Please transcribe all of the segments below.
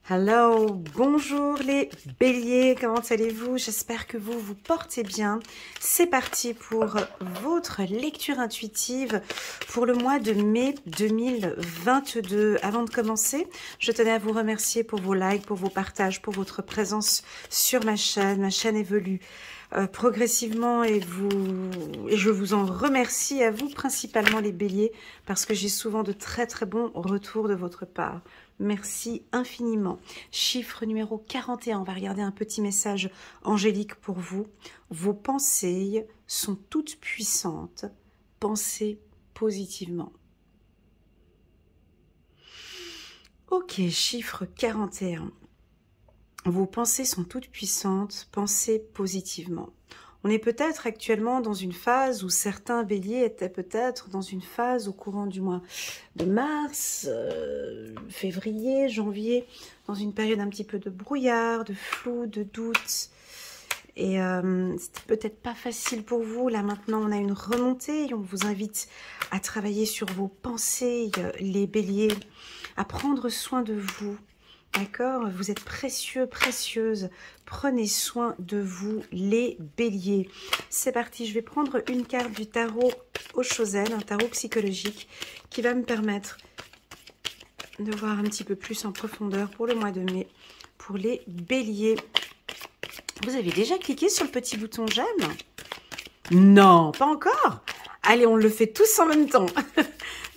Hello, bonjour les béliers, comment allez-vous? J'espère que vous vous portez bien. C'est parti pour votre lecture intuitive pour le mois de mai 2022. Avant de commencer, je tenais à vous remercier pour vos likes, pour vos partages, pour votre présence sur ma chaîne. Ma chaîne évolue progressivement et je vous en remercie à vous, principalement les béliers, parce que j'ai souvent de très très bons retours de votre part. Merci infiniment. Chiffre numéro 41, on va regarder un petit message angélique pour vous. Vos pensées sont toutes puissantes. Pensez positivement. Ok, chiffre 41. Vos pensées sont toutes puissantes. Pensez positivement. On est peut-être actuellement dans une phase où certains béliers étaient peut-être dans une phase au courant du mois de mars, février, janvier, dans une période un petit peu de brouillard, de flou, de doute. Et c'était peut-être pas facile pour vous. Là maintenant, on a une remontée et on vous invite à travailler sur vos pensées, les béliers, à prendre soin de vous. D'accord? Vous êtes précieux, précieuses. Prenez soin de vous, les béliers. C'est parti, je vais prendre une carte du tarot au Chosen, un tarot psychologique, qui va me permettre de voir un petit peu plus en profondeur pour le mois de mai, pour les béliers. Vous avez déjà cliqué sur le petit bouton j'aime? Non, pas encore? Allez, on le fait tous en même temps.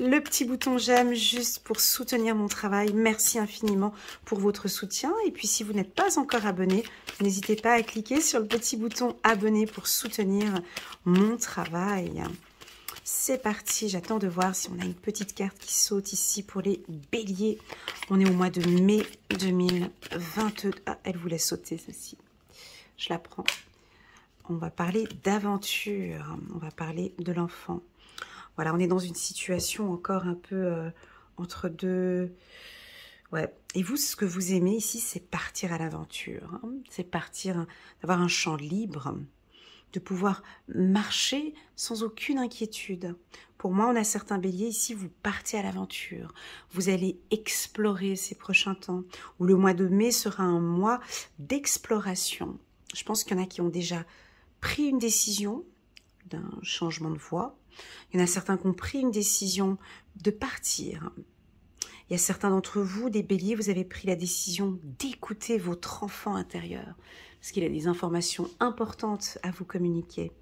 Le petit bouton j'aime juste pour soutenir mon travail. Merci infiniment pour votre soutien. Et puis si vous n'êtes pas encore abonné, n'hésitez pas à cliquer sur le petit bouton abonné pour soutenir mon travail. C'est parti, j'attends de voir si on a une petite carte qui saute ici pour les béliers. On est au mois de mai 2022. Ah, elle voulait sauter celle-ci. Je la prends. On va parler d'aventure. On va parler de l'enfant. Voilà, on est dans une situation encore un peu entre deux. Ouais. Et vous, ce que vous aimez ici, c'est partir à l'aventure. Hein. C'est partir, d'avoir un champ libre, de pouvoir marcher sans aucune inquiétude. Pour moi, on a certains béliers ici, vous partez à l'aventure. Vous allez explorer ces prochains temps, où le mois de mai sera un mois d'exploration. Je pense qu'il y en a qui ont déjà pris une décision d'un changement de voie. Il y en a certains qui ont pris une décision de partir. Il y a certains d'entre vous, des béliers, vous avez pris la décision d'écouter votre enfant intérieur, parce qu'il a des informations importantes à vous communiquer.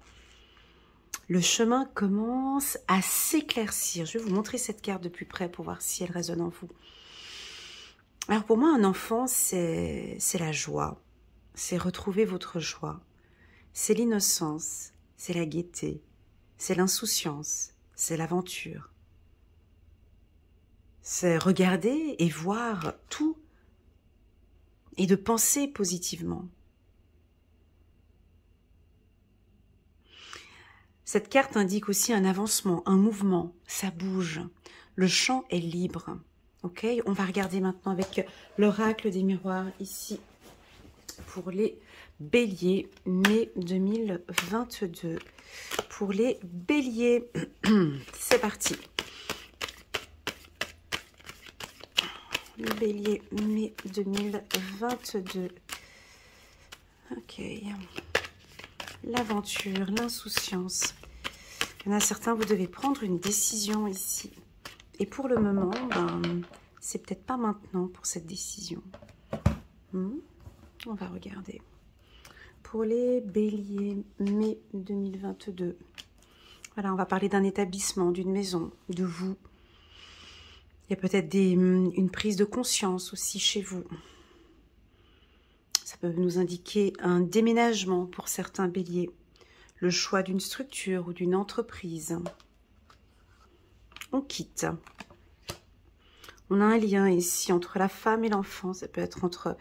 Le chemin commence à s'éclaircir. Je vais vous montrer cette carte de plus près pour voir si elle résonne en vous. Alors pour moi, un enfant, c'est la joie. C'est retrouver votre joie. C'est l'innocence, c'est la gaieté. C'est l'insouciance, c'est l'aventure. C'est regarder et voir tout et de penser positivement. Cette carte indique aussi un avancement, un mouvement, ça bouge. Le champ est libre. Ok, on va regarder maintenant avec l'oracle des miroirs ici pour les béliers, mai 2022. Pour les béliers, c'est parti. Le bélier, mai 2022. Ok. L'aventure, l'insouciance. Il y en a certains, vous devez prendre une décision ici. Et pour le moment, c'est peut-être pas maintenant pour cette décision. On va regarder. Pour les béliers, mai 2022. Voilà, on va parler d'un établissement, d'une maison, de vous. Il y a peut-être une prise de conscience aussi chez vous. Ça peut nous indiquer un déménagement pour certains béliers. Le choix d'une structure ou d'une entreprise. On quitte. On a un lien ici entre la femme et l'enfant. Ça peut être entre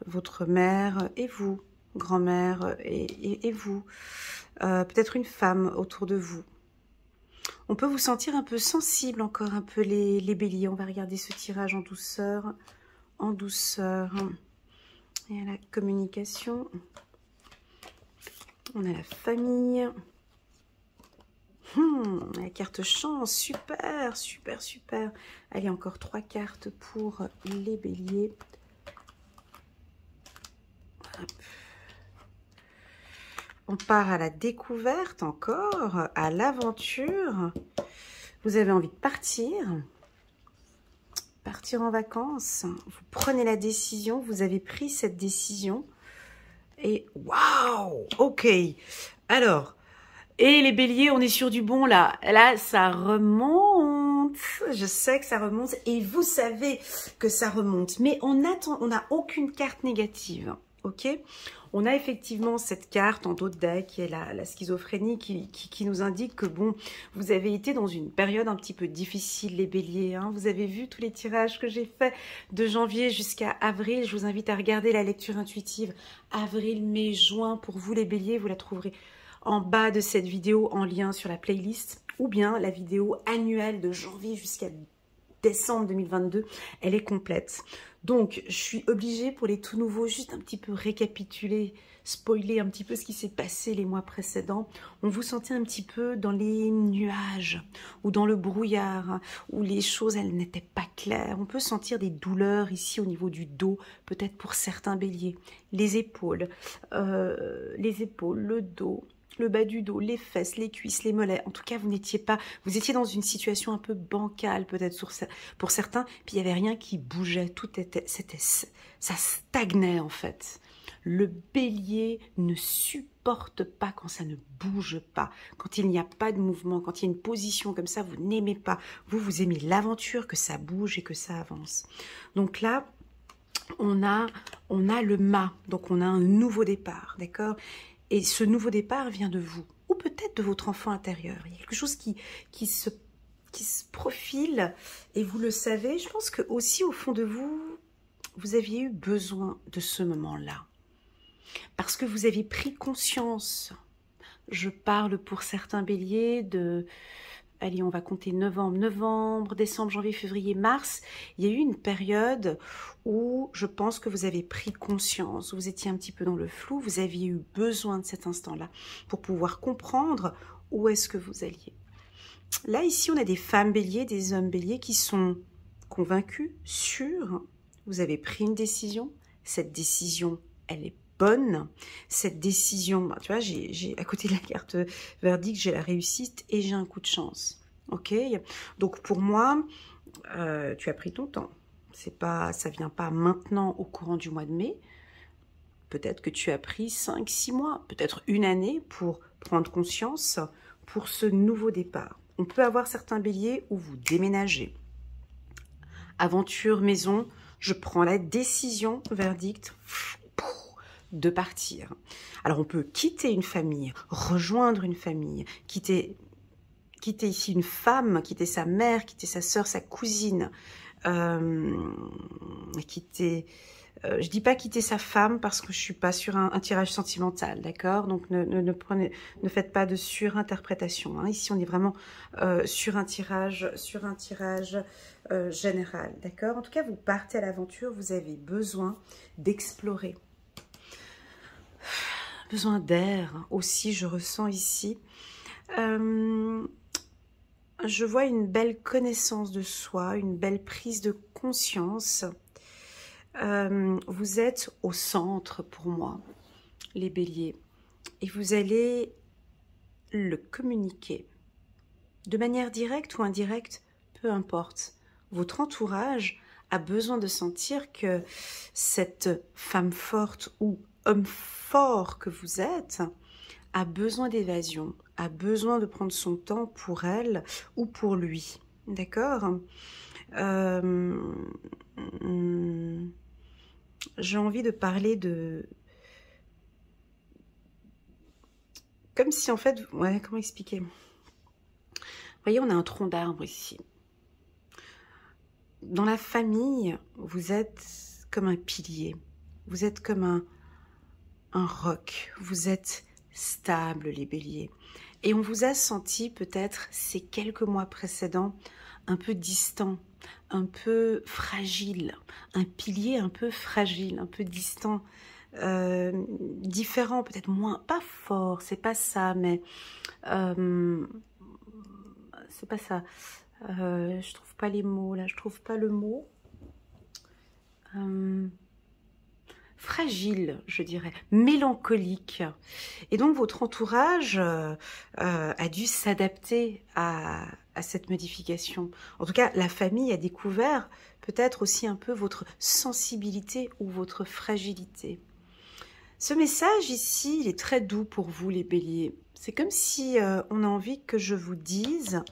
votre mère et vous. Grand-mère et vous, peut-être une femme autour de vous. On peut vous sentir un peu sensible encore, un peu les béliers. On va regarder ce tirage en douceur, en douceur. Et à la communication, on a la famille. La carte chance, super, super, super. Allez, encore 3 cartes pour les béliers. Hop. On part à la découverte encore, à l'aventure. Vous avez envie de partir en vacances. Vous prenez la décision, vous avez pris cette décision. Et waouh! Ok. Alors, et les béliers, on est sur du bon là. Là, ça remonte. Je sais que ça remonte et vous savez que ça remonte. Mais on n'a aucune carte négative. Ok? On a effectivement cette carte en dos de deck qui est la schizophrénie qui nous indique que bon, vous avez été dans une période un petit peu difficile les béliers. Hein. Vous avez vu tous les tirages que j'ai faits de janvier jusqu'à avril. Je vous invite à regarder la lecture intuitive avril, mai, juin pour vous les béliers. Vous la trouverez en bas de cette vidéo en lien sur la playlist ou bien la vidéo annuelle de janvier jusqu'à décembre 2022, elle est complète. Donc, je suis obligée pour les tout nouveaux, juste un petit peu récapituler, spoiler un petit peu ce qui s'est passé les mois précédents. On vous sentait un petit peu dans les nuages ou dans le brouillard, où les choses, elles n'étaient pas claires. On peut sentir des douleurs ici au niveau du dos, peut-être pour certains béliers. Les épaules, le dos, le bas du dos, les fesses, les cuisses, les mollets. En tout cas, vous étiez dans une situation un peu bancale peut-être pour certains, puis il n'y avait rien qui bougeait, ça stagnait en fait. Le bélier ne supporte pas quand ça ne bouge pas, quand il n'y a pas de mouvement, quand il y a une position comme ça, vous n'aimez pas. Vous aimez l'aventure, que ça bouge et que ça avance. Donc là, on a le mât, donc on a un nouveau départ, d'accord ? Et ce nouveau départ vient de vous, ou peut-être de votre enfant intérieur. Il y a quelque chose qui se profile, et vous le savez. Je pense que aussi au fond de vous, vous aviez eu besoin de ce moment-là. Parce que vous aviez pris conscience. Je parle pour certains béliers de... Allez, on va compter novembre, décembre, janvier, février, mars. Il y a eu une période où je pense que vous avez pris conscience. Vous étiez un petit peu dans le flou. Vous aviez eu besoin de cet instant-là pour pouvoir comprendre où est-ce que vous alliez. Là, ici, on a des femmes béliers, des hommes béliers qui sont convaincus, sûrs. Vous avez pris une décision. Cette décision, elle est bonne. Cette décision, tu vois, j'ai à côté de la carte verdict, j'ai la réussite et j'ai un coup de chance. Ok? Donc pour moi, tu as pris ton temps. Ça vient pas maintenant au courant du mois de mai. Peut-être que tu as pris 5-6 mois, peut-être une année pour prendre conscience pour ce nouveau départ. On peut avoir certains béliers où vous déménagez. Aventure, maison, je prends la décision, verdict, de partir. Alors on peut quitter une famille, rejoindre une famille, quitter ici une femme, quitter sa mère, quitter sa sœur, sa cousine, je dis pas quitter sa femme parce que je suis pas sur un tirage sentimental, d'accord? Donc ne faites pas de surinterprétation. Hein. Ici on est vraiment sur un tirage général, d'accord? En tout cas vous partez à l'aventure, vous avez besoin d'explorer. Besoin d'air aussi, je ressens ici. Je vois une belle connaissance de soi, une belle prise de conscience. Vous êtes au centre pour moi, les béliers. Et vous allez le communiquer. De manière directe ou indirecte, peu importe. Votre entourage a besoin de sentir que cette femme forte ou homme fort que vous êtes a besoin d'évasion, a besoin de prendre son temps pour elle ou pour lui. D'accord? J'ai envie de parler de... Comme si en fait... Ouais, comment expliquer? Vous voyez, on a un tronc d'arbre ici. Dans la famille, vous êtes comme un pilier. Vous êtes comme un roc. Vous êtes stable, les béliers. Et on vous a senti peut-être ces quelques mois précédents un peu distant, un peu fragile, un pilier un peu fragile, un peu distant, différent, peut-être moins, pas fort, c'est pas ça, mais c'est pas ça. Je trouve pas les mots là, je trouve pas le mot. fragile, je dirais, mélancolique. Et donc votre entourage a dû s'adapter à cette modification. En tout cas, la famille a découvert peut-être aussi un peu votre sensibilité ou votre fragilité. Ce message ici, il est très doux pour vous les béliers. C'est comme si on a envie que je vous dise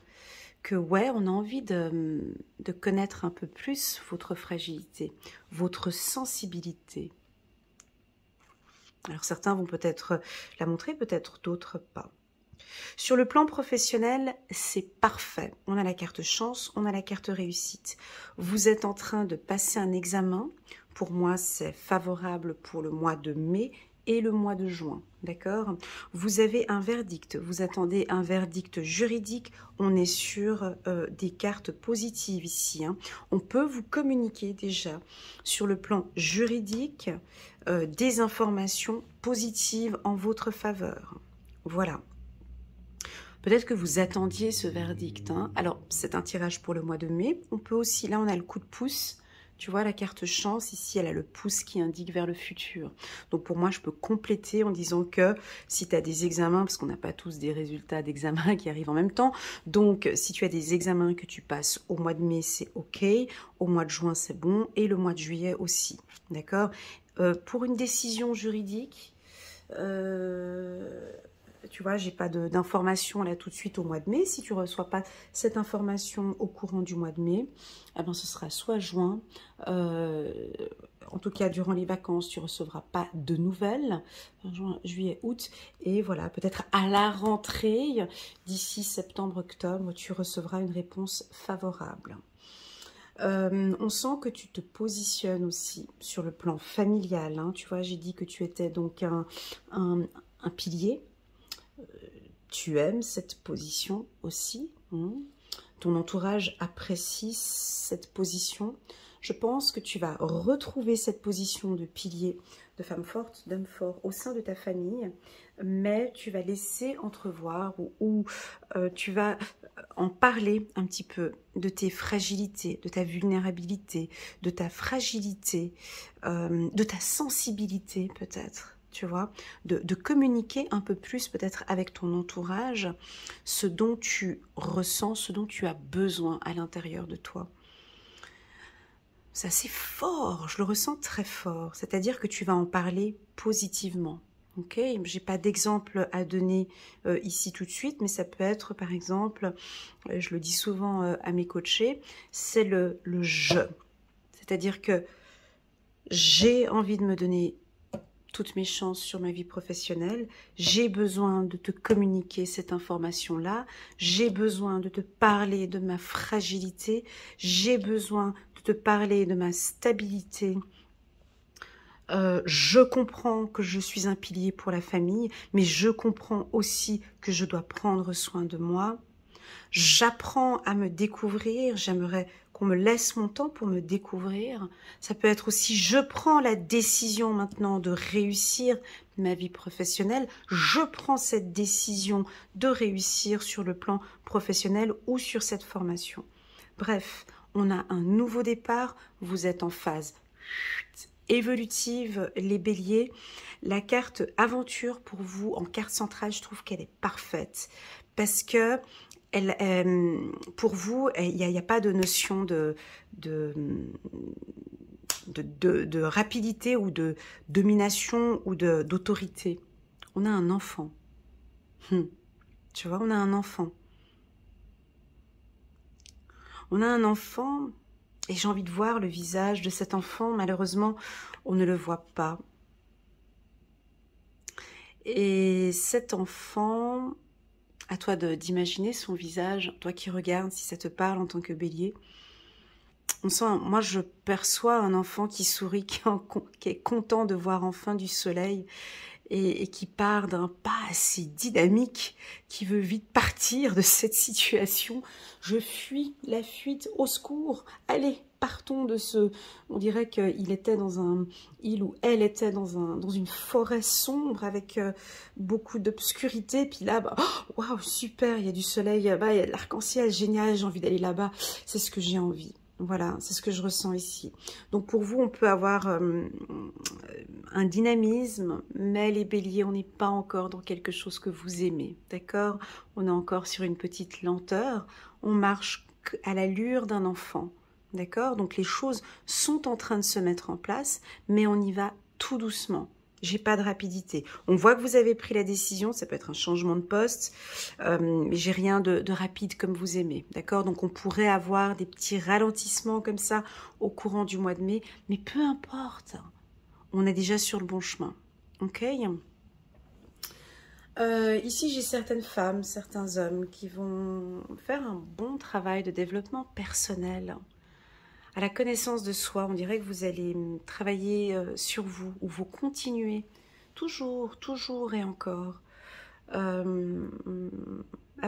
que ouais, on a envie de connaître un peu plus votre fragilité, votre sensibilité. Alors certains vont peut-être la montrer, peut-être d'autres pas. Sur le plan professionnel, c'est parfait. On a la carte chance, on a la carte réussite. Vous êtes en train de passer un examen. Pour moi, c'est favorable pour le mois de mai et le mois de juin, d'accord? Vous avez un verdict, vous attendez un verdict juridique, on est sur des cartes positives ici, hein. On peut vous communiquer déjà sur le plan juridique des informations positives en votre faveur. Voilà. Peut-être que vous attendiez ce verdict, hein. Alors, c'est un tirage pour le mois de mai. On peut aussi, là on a le coup de pouce. Tu vois, la carte chance, ici, elle a le pouce qui indique vers le futur. Donc, pour moi, je peux compléter en disant que si tu as des examens, parce qu'on n'a pas tous des résultats d'examens qui arrivent en même temps, donc si tu as des examens que tu passes au mois de mai, c'est OK. Au mois de juin, c'est bon. Et le mois de juillet aussi. D'accord? Pour une décision juridique, tu vois, j'ai pas d'informations là tout de suite au mois de mai. Si tu reçois pas cette information au courant du mois de mai, eh ben, ce sera soit juin, en tout cas durant les vacances, tu recevras pas de nouvelles, juin, juillet, août, et voilà, peut-être à la rentrée, d'ici septembre, octobre, tu recevras une réponse favorable. On sent que tu te positionnes aussi sur le plan familial, hein. Tu vois, j'ai dit que tu étais donc un pilier. Tu aimes cette position aussi, hein. Ton entourage apprécie cette position. Je pense que tu vas retrouver cette position de pilier, de femme forte, d'homme fort au sein de ta famille, mais tu vas laisser entrevoir ou tu vas en parler un petit peu de tes fragilités, de ta vulnérabilité, de ta fragilité, de ta sensibilité peut-être. Tu vois, de communiquer un peu plus peut-être avec ton entourage, ce dont tu ressens, ce dont tu as besoin à l'intérieur de toi. C'est assez fort, je le ressens très fort, c'est-à-dire que tu vas en parler positivement. Ok, j'ai pas d'exemple à donner ici tout de suite, mais ça peut être par exemple, je le dis souvent à mes coachés, c'est le je. C'est-à-dire que j'ai envie de me donner toutes mes chances sur ma vie professionnelle, j'ai besoin de te communiquer cette information-là, j'ai besoin de te parler de ma fragilité, j'ai besoin de te parler de ma stabilité. Je comprends que je suis un pilier pour la famille, mais je comprends aussi que je dois prendre soin de moi. J'apprends à me découvrir, j'aimerais qu'on me laisse mon temps pour me découvrir. Ça peut être aussi, je prends la décision maintenant de réussir ma vie professionnelle, je prends cette décision de réussir sur le plan professionnel ou sur cette formation. Bref, on a un nouveau départ, vous êtes en phase évolutive, les béliers. La carte aventure pour vous, en carte centrale, je trouve qu'elle est parfaite parce que pour vous, il n'y a pas de notion de rapidité ou de domination ou d'autorité. On a un enfant. Tu vois, on a un enfant. On a un enfant et j'ai envie de voir le visage de cet enfant. Malheureusement, on ne le voit pas. Et cet enfant... À toi d'imaginer son visage, toi qui regardes, si ça te parle en tant que bélier. On sent, moi je perçois un enfant qui sourit, qui est content de voir enfin du soleil et qui part d'un pas assez dynamique, qui veut vite partir de cette situation. Je fuis, la fuite, au secours, allez, partons de ce... On dirait qu'il était dans il ou elle était dans une forêt sombre avec beaucoup d'obscurité. Puis là, bah, oh, waouh, super, il y a du soleil, bah, il y a de l'arc-en-ciel, génial, j'ai envie d'aller là-bas. C'est ce que j'ai envie. Voilà, c'est ce que je ressens ici. Donc pour vous, on peut avoir un dynamisme, mais les béliers, on n'est pas encore dans quelque chose que vous aimez, d'accord? On est encore sur une petite lenteur, on marche à l'allure d'un enfant, d'accord? Donc les choses sont en train de se mettre en place, mais on y va tout doucement. J'ai pas de rapidité. On voit que vous avez pris la décision, ça peut être un changement de poste, mais j'ai rien de rapide comme vous aimez, d'accord? Donc on pourrait avoir des petits ralentissements comme ça au courant du mois de mai, mais peu importe, on est déjà sur le bon chemin, ok? Ici j'ai certaines femmes, certains hommes qui vont faire un bon travail de développement personnel. À la connaissance de soi, on dirait que vous allez travailler sur vous, ou vous continuez toujours, toujours et encore à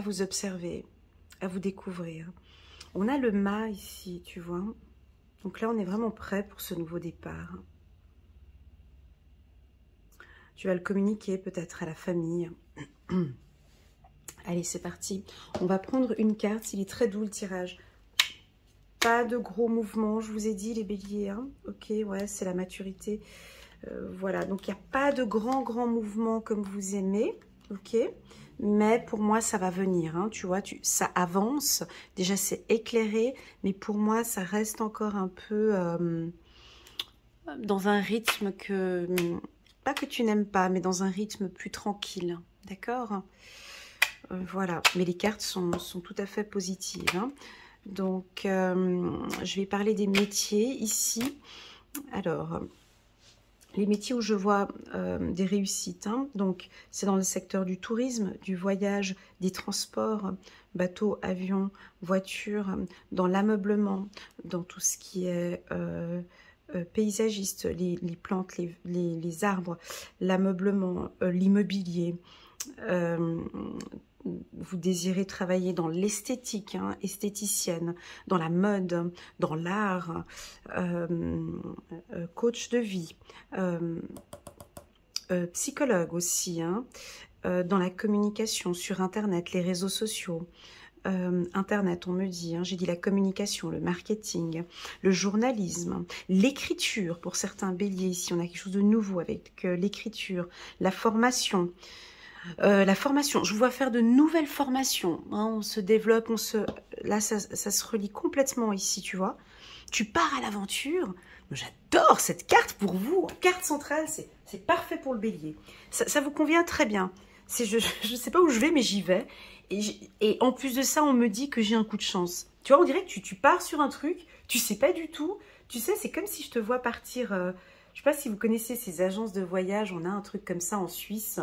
vous observer, à vous découvrir. On a le mât ici, tu vois. Donc là, on est vraiment prêt pour ce nouveau départ. Tu vas le communiquer peut-être à la famille. Allez, c'est parti. On va prendre une carte, il est très doux le tirage. Pas de gros mouvements, je vous ai dit les béliers, hein. Ok, ouais, c'est la maturité. Voilà, donc il n'y a pas de grands mouvements comme vous aimez, ok. Mais pour moi, ça va venir, hein, tu vois, ça avance. Déjà, c'est éclairé, mais pour moi, ça reste encore un peu dans un rythme que, pas que tu n'aimes pas, mais dans un rythme plus tranquille, d'accord. Voilà, mais les cartes sont tout à fait positives, hein. Donc, je vais parler des métiers ici. Alors, les métiers où je vois des réussites, hein. Donc, c'est dans le secteur du tourisme, du voyage, des transports, bateau, avion, voiture, dans l'ameublement, dans tout ce qui est paysagiste, les plantes, les arbres, l'ameublement, l'immobilier. Vous désirez travailler dans l'esthétique, hein, esthéticienne, dans la mode, dans l'art, coach de vie, psychologue aussi, hein, dans la communication sur Internet, les réseaux sociaux. Internet, on me dit, hein, j'ai dit la communication, le marketing, le journalisme, l'écriture, pour certains béliers ici, on a quelque chose de nouveau avec l'écriture, la formation. Je vous vois faire de nouvelles formations, hein, on se développe, là ça se relie complètement ici, tu vois. Tu pars à l'aventure. J'adore cette carte pour vous, carte centrale, c'est parfait pour le bélier. Ça vous convient très bien. Je ne sais pas où je vais, mais j'y vais. Et en plus de ça, on me dit que j'ai un coup de chance. Tu vois, on dirait que tu pars sur un truc, tu sais pas du tout. Tu sais, c'est comme si je te vois partir, je sais pas si vous connaissez ces agences de voyage, on a un truc comme ça en Suisse.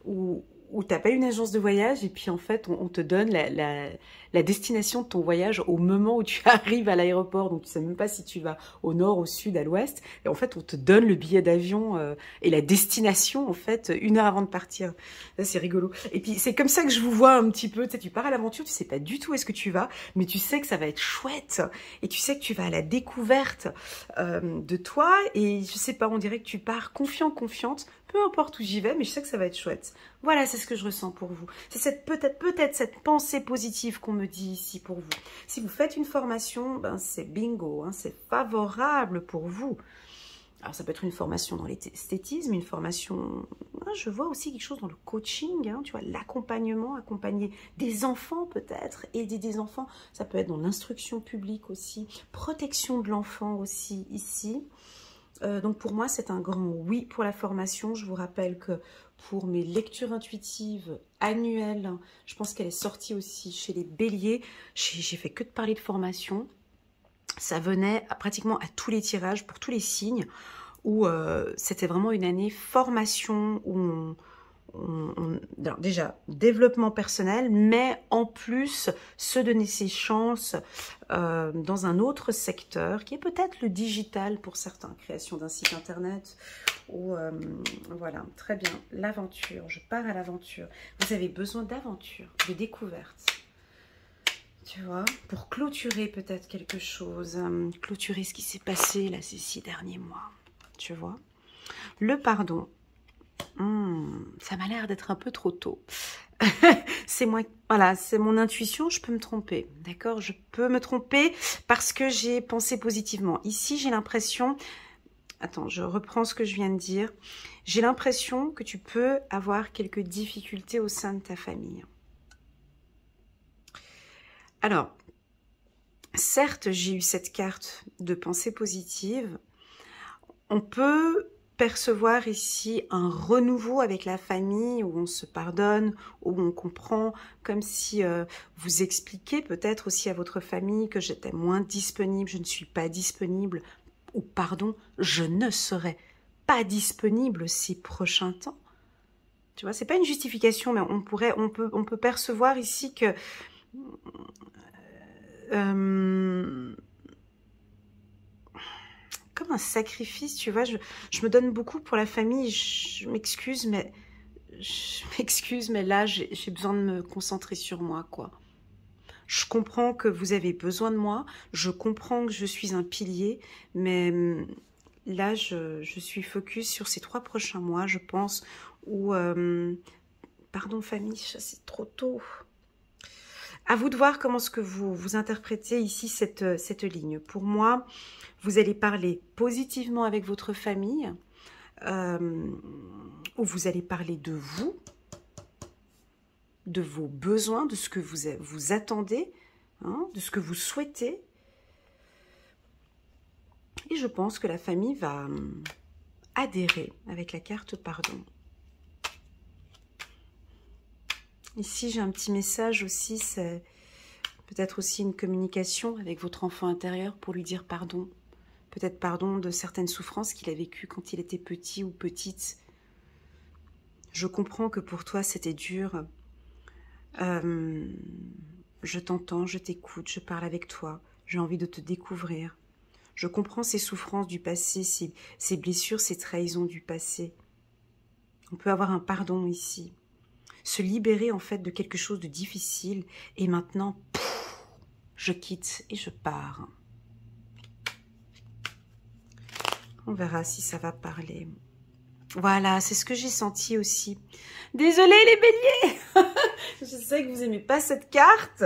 Où tu n'as pas une agence de voyage et puis en fait on te donne la destination de ton voyage au moment où tu arrives à l'aéroport, donc tu sais même pas si tu vas au nord, au sud, à l'ouest, et en fait on te donne le billet d'avion et la destination en fait 1 heure avant de partir. C'est rigolo. Et puis c'est comme ça que je vous vois un petit peu, tu sais, tu pars à l'aventure, tu sais pas du tout où est-ce que tu vas, mais tu sais que ça va être chouette et tu sais que tu vas à la découverte de toi, et je sais pas, on dirait que tu pars confiant, confiante, peu importe où j'y vais, mais je sais que ça va être chouette. Voilà, c'est ce que je ressens pour vous. C'est peut-être cette pensée positive qu'on me dit ici pour vous. Si vous faites une formation, ben c'est bingo, hein, c'est favorable pour vous. Alors ça peut être une formation dans l'esthétisme, une formation, hein, je vois aussi quelque chose dans le coaching, hein, tu vois, l'accompagnement, accompagner des enfants peut-être, aider des enfants, ça peut être dans l'instruction publique aussi, protection de l'enfant aussi ici. Donc pour moi, c'est un grand oui pour la formation. Je vous rappelle que pour mes lectures intuitives annuelles, je pense qu'elle est sortie aussi chez les béliers. J'ai fait que de parler de formation. Ça venait pratiquement à tous les tirages, pour tous les signes, où c'était vraiment une année formation, où alors déjà, développement personnel, mais en plus, se donner ses chances dans un autre secteur, qui est peut-être le digital pour certains, création d'un site internet, ou voilà, très bien, l'aventure, je pars à l'aventure. Vous avez besoin d'aventure, de découverte, tu vois, pour clôturer peut-être quelque chose, clôturer ce qui s'est passé là ces 6 derniers mois, tu vois. Le pardon. Ça m'a l'air d'être un peu trop tôt. C'est moi, voilà, c'est mon intuition, je peux me tromper, d'accord? Je peux me tromper parce que j'ai pensé positivement. Ici, j'ai l'impression, attends, je reprends ce que je viens de dire. J'ai l'impression que tu peux avoir quelques difficultés au sein de ta famille. Alors, certes, j'ai eu cette carte de pensée positive. On peut percevoir ici un renouveau avec la famille où on se pardonne, où on comprend, comme si vous expliquez peut-être aussi à votre famille que j'étais moins disponible, je ne suis pas disponible, ou pardon, je ne serai pas disponible ces prochains temps. Tu vois, c'est pas une justification, mais on peut percevoir ici que comme un sacrifice, tu vois, je me donne beaucoup pour la famille, je m'excuse, mais là, j'ai besoin de me concentrer sur moi, quoi. Je comprends que vous avez besoin de moi, je comprends que je suis un pilier, mais là, je suis focus sur ces 3 prochains mois, je pense, où... pardon, famille, c'est trop tôt. À vous de voir comment est-ce que vous interprétez ici cette ligne. Pour moi, vous allez parler positivement avec votre famille, ou vous allez parler de vous, de vos besoins, de ce que vous attendez, hein, de ce que vous souhaitez. Et je pense que la famille va adhérer avec la carte pardon. Ici, j'ai un petit message aussi, c'est peut-être aussi une communication avec votre enfant intérieur pour lui dire pardon. Peut-être pardon de certaines souffrances qu'il a vécues quand il était petit ou petite. Je comprends que pour toi, c'était dur. Je t'entends, je t'écoute, je parle avec toi. J'ai envie de te découvrir. Je comprends ces souffrances du passé, ces blessures, ces trahisons du passé. On peut avoir un pardon ici. Se libérer en fait de quelque chose de difficile. Et maintenant, pouf, je quitte et je pars. On verra si ça va parler. Voilà, c'est ce que j'ai senti aussi. Désolée les béliers. Je sais que vous n'aimez pas cette carte.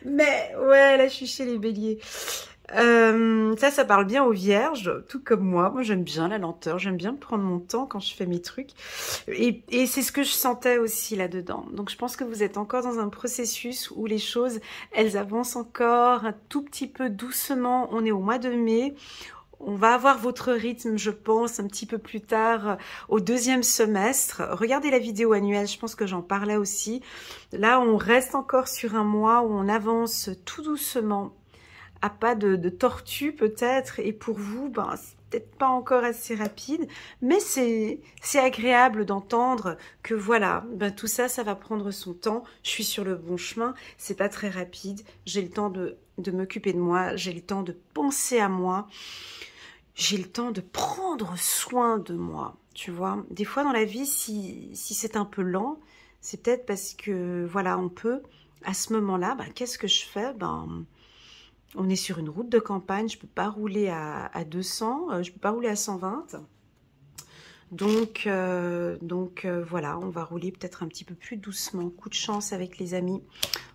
Mais ouais, là je suis chez les béliers. Ça parle bien aux vierges, tout comme moi. Moi, j'aime bien la lenteur, j'aime bien prendre mon temps quand je fais mes trucs. Et c'est ce que je sentais aussi là-dedans. Donc, je pense que vous êtes encore dans un processus où les choses, elles avancent encore un tout petit peu doucement. On est au mois de mai. On va avoir votre rythme, je pense, un petit peu plus tard, au 2e semestre. Regardez la vidéo annuelle, je pense que j'en parlais aussi. Là, on reste encore sur un mois où on avance tout doucement, à pas de tortue peut-être, et pour vous, ben, c'est peut-être pas encore assez rapide, mais c'est agréable d'entendre que voilà, ben, tout ça, ça va prendre son temps, je suis sur le bon chemin, c'est pas très rapide, j'ai le temps de m'occuper de moi, j'ai le temps de penser à moi, j'ai le temps de prendre soin de moi, tu vois. Des fois dans la vie, si c'est un peu lent, c'est peut-être parce que, voilà, on peut, à ce moment-là, ben, qu'est-ce que je fais? Ben, on est sur une route de campagne, je ne peux pas rouler à 200, je ne peux pas rouler à 120. Donc voilà, on va rouler peut-être un petit peu plus doucement. Coup de chance avec les amis.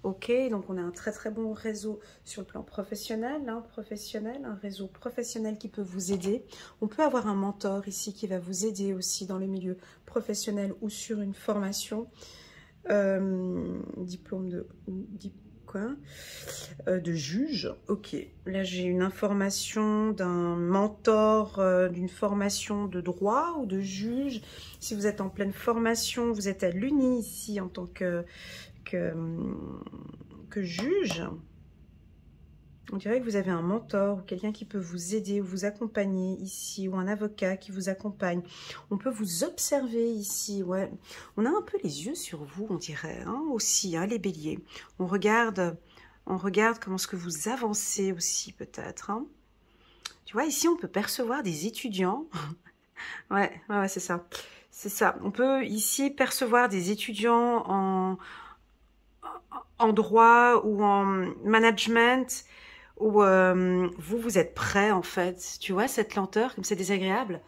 Ok, donc on a un très très bon réseau sur le plan professionnel, un réseau professionnel qui peut vous aider. On peut avoir un mentor ici qui va vous aider aussi dans le milieu professionnel ou sur une formation. Diplôme de juge. Ok, là j'ai une information d'un mentor, d'une formation de droit ou de juge. Si vous êtes en pleine formation, vous êtes à l'Uni ici en tant que juge. On dirait que vous avez un mentor ou quelqu'un qui peut vous aider ou vous accompagner ici, ou un avocat qui vous accompagne. On peut vous observer ici, ouais. On a un peu les yeux sur vous, on dirait, hein, aussi, hein, les béliers. On regarde comment est-ce que vous avancez aussi, peut-être. Hein. Tu vois, ici, on peut percevoir des étudiants. Ouais, c'est ça. C'est ça. On peut ici percevoir des étudiants en droit ou en management, où vous êtes prêt en fait, tu vois cette lenteur, comme c'est désagréable.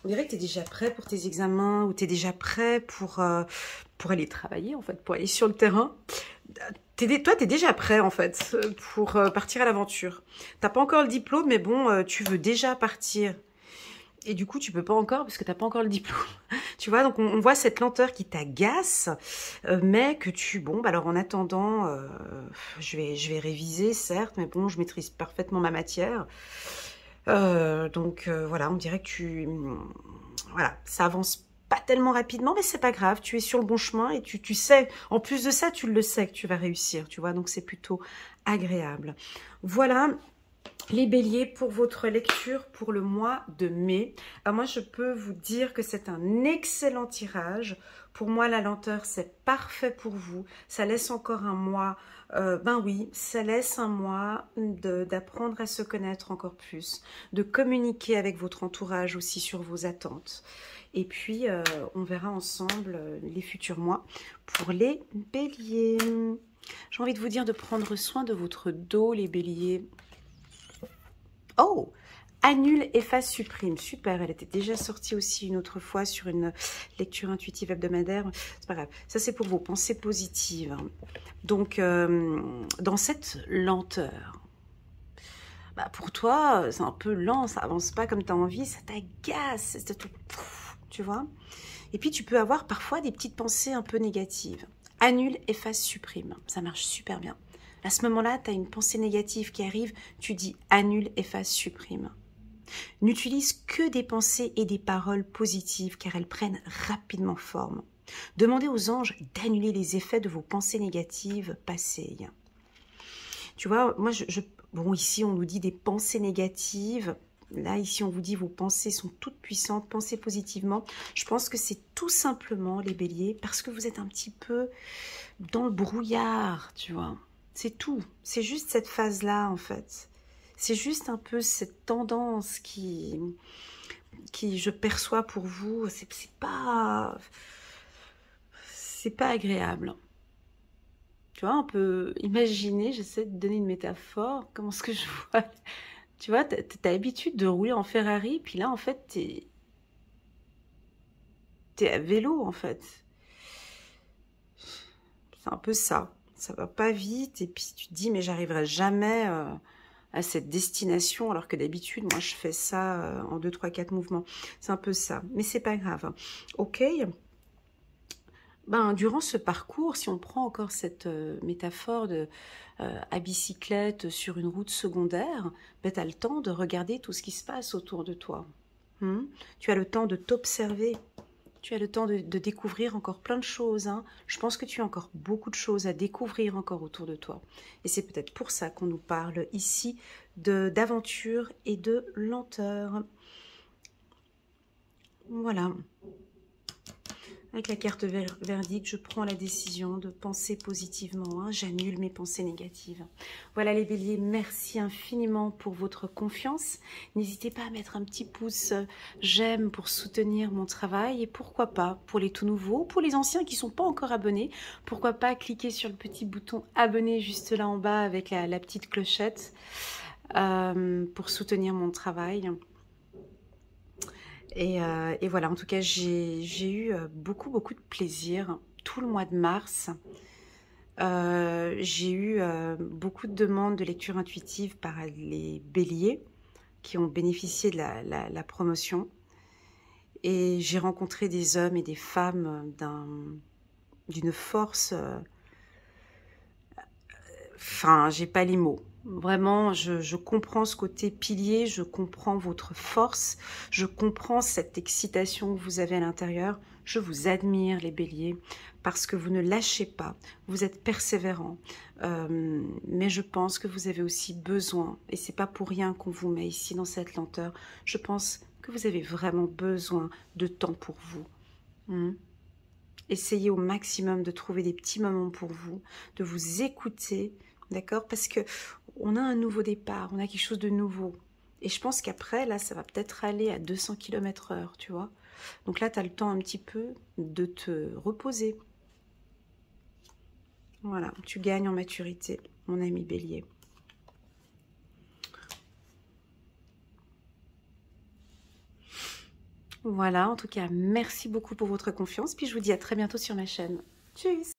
On dirait que tu es déjà prêt pour tes examens, ou tu es déjà prêt pour aller travailler en fait, pour aller sur le terrain. Toi, tu es déjà prêt, en fait, pour partir à l'aventure. T'as pas encore le diplôme, mais bon, tu veux déjà partir. Et du coup, tu peux pas encore, parce que t'as pas encore le diplôme. Tu vois, donc on voit cette lenteur qui t'agace, mais que bon, bah alors en attendant, je vais réviser, certes, mais bon, je maîtrise parfaitement ma matière. Donc voilà, on dirait que voilà, ça avance pas tellement rapidement, mais c'est pas grave, tu es sur le bon chemin et tu sais, en plus de ça, tu le sais que tu vas réussir, tu vois, donc c'est plutôt agréable. Voilà les béliers pour votre lecture pour le mois de mai. Alors moi, je peux vous dire que c'est un excellent tirage. Pour moi, la lenteur, c'est parfait pour vous. Ça laisse encore un mois. Ben oui, ça laisse un mois d'apprendre à se connaître encore plus, de communiquer avec votre entourage aussi sur vos attentes. Et puis, on verra ensemble les futurs mois pour les béliers. J'ai envie de vous dire de prendre soin de votre dos, les béliers. Oh, annule, efface, supprime. Super, elle était déjà sortie aussi une autre fois sur une lecture intuitive hebdomadaire. C'est pas grave, ça c'est pour vos pensées positives. Donc, dans cette lenteur, bah pour toi, c'est un peu lent, ça avance pas comme tu as envie, ça t'agace, c'est tout, tu vois. Et puis, tu peux avoir parfois des petites pensées un peu négatives. Annule, efface, supprime. Ça marche super bien. À ce moment-là, tu as une pensée négative qui arrive, tu dis annule, efface, supprime. N'utilise que des pensées et des paroles positives car elles prennent rapidement forme. Demandez aux anges d'annuler les effets de vos pensées négatives passées. Tu vois, moi, bon, ici, on nous dit des pensées négatives. Là, ici, on vous dit vos pensées sont toutes puissantes, pensez positivement. Je pense que c'est tout simplement, les béliers, parce que vous êtes un petit peu dans le brouillard, tu vois. C'est tout. C'est juste cette phase-là, en fait. C'est juste un peu cette tendance qui je perçois pour vous. C'est pas agréable. Tu vois, on peut imaginer, j'essaie de donner une métaphore, comment est-ce que je vois. Tu vois, t'as l'habitude de rouler en Ferrari, puis là, en fait, t'es à vélo, en fait. C'est un peu ça. Ça va pas vite, et puis tu te dis, mais j'arriverai jamais à cette destination, alors que d'habitude, moi, je fais ça en 2, 3, 4 mouvements. C'est un peu ça, mais c'est pas grave. Ok. Ben, durant ce parcours, si on prend encore cette métaphore à bicyclette sur une route secondaire, ben, tu as le temps de regarder tout ce qui se passe autour de toi. Tu as le temps de t'observer. Tu as le temps de découvrir encore plein de choses. Je pense que tu as encore beaucoup de choses à découvrir encore autour de toi. Et c'est peut-être pour ça qu'on nous parle ici d'aventure et de lenteur. Voilà. Avec la carte verdict, je prends la décision de penser positivement. J'annule mes pensées négatives. Voilà les béliers, merci infiniment pour votre confiance. N'hésitez pas à mettre un petit pouce j'aime pour soutenir mon travail. Et pourquoi pas, pour les tout nouveaux, pour les anciens qui ne sont pas encore abonnés, pourquoi pas cliquer sur le petit bouton abonner juste là en bas avec la petite clochette pour soutenir mon travail. Et voilà, en tout cas, j'ai eu beaucoup de plaisir tout le mois de mars. J'ai eu beaucoup de demandes de lecture intuitive par les béliers qui ont bénéficié de la promotion. Et j'ai rencontré des hommes et des femmes d'une force... Enfin, j'ai pas les mots. Vraiment, je comprends ce côté pilier, je comprends votre force, je comprends cette excitation que vous avez à l'intérieur. Je vous admire, les béliers, parce que vous ne lâchez pas, vous êtes persévérants. Mais je pense que vous avez aussi besoin, et c'est pas pour rien qu'on vous met ici dans cette lenteur, je pense que vous avez vraiment besoin de temps pour vous. Essayez au maximum de trouver des petits moments pour vous, de vous écouter, d'accord? Parce que on a un nouveau départ, on a quelque chose de nouveau. Et je pense qu'après, là, ça va peut-être aller à 200 km/h, tu vois? Donc là, tu as le temps un petit peu de te reposer. Voilà, tu gagnes en maturité, mon ami bélier. Voilà, en tout cas, merci beaucoup pour votre confiance. Puis je vous dis à très bientôt sur ma chaîne. Tchuss!